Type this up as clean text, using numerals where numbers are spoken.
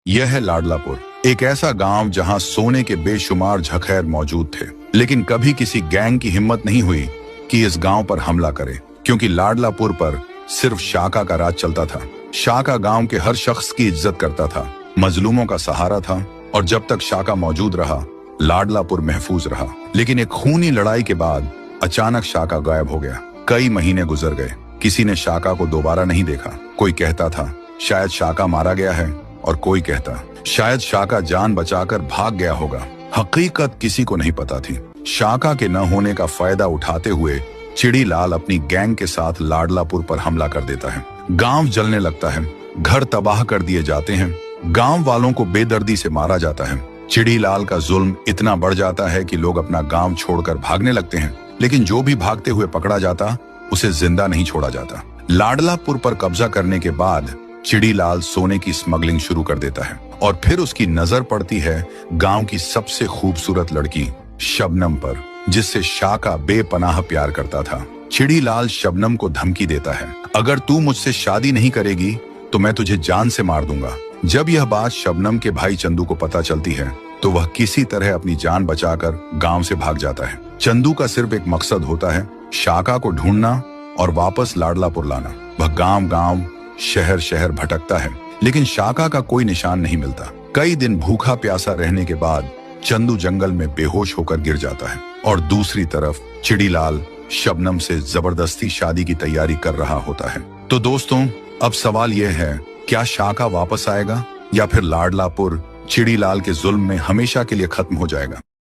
यह है लाडलापुर, एक ऐसा गांव जहां सोने के बेशुमार झखैर मौजूद थे, लेकिन कभी किसी गैंग की हिम्मत नहीं हुई कि इस गांव पर हमला करे, क्योंकि लाडलापुर पर सिर्फ शाका का राज चलता था। शाका गांव के हर शख्स की इज्जत करता था, मजलूमों का सहारा था, और जब तक शाका मौजूद रहा लाडलापुर महफूज रहा। लेकिन एक खूनी लड़ाई के बाद अचानक शाका गायब हो गया। कई महीने गुजर गए, किसी ने शाका को दोबारा नहीं देखा। कोई कहता था शायद शाका मारा गया है, और कोई कहता शायद शाका जान बचाकर भाग गया होगा। हकीकत किसी को नहीं पता थी। शाका के न होने का फायदा उठाते हुए चिड़ीलाल अपनी गैंग के साथ लाडलापुर पर हमला कर देता है। गांव जलने लगता है, घर तबाह कर दिए जाते हैं, गांव वालों को बेदर्दी से मारा जाता है। चिड़ीलाल का जुल्म इतना बढ़ जाता है कि लोग अपना गांव छोड़कर भागने लगते हैं, लेकिन जो भी भागते हुए पकड़ा जाता उसे जिंदा नहीं छोड़ा जाता। लाडलापुर पर कब्जा करने के बाद चिड़ीलाल सोने की स्मगलिंग शुरू कर देता है, और फिर उसकी नजर पड़ती है गांव की सबसे खूबसूरत लड़की शबनम पर, जिससे शाका बेपनाह प्यार करता था। चिड़ीलाल शबनम को धमकी देता है, अगर तू मुझसे शादी नहीं करेगी तो मैं तुझे जान से मार दूंगा। जब यह बात शबनम के भाई चंदू को पता चलती है तो वह किसी तरह अपनी जान बचाकर गांव से भाग जाता है। चंदू का सिर्फ एक मकसद होता है, शाका को ढूंढना और वापस लाडलापुर लाना। वह गांव गांव शहर शहर भटकता है, लेकिन शाका का कोई निशान नहीं मिलता। कई दिन भूखा प्यासा रहने के बाद चंदू जंगल में बेहोश होकर गिर जाता है, और दूसरी तरफ चिड़ीलाल शबनम से जबरदस्ती शादी की तैयारी कर रहा होता है। तो दोस्तों, अब सवाल यह है, क्या शाका वापस आएगा या फिर लाडलापुर चिड़ीलाल के जुल्म में हमेशा के लिए खत्म हो जाएगा?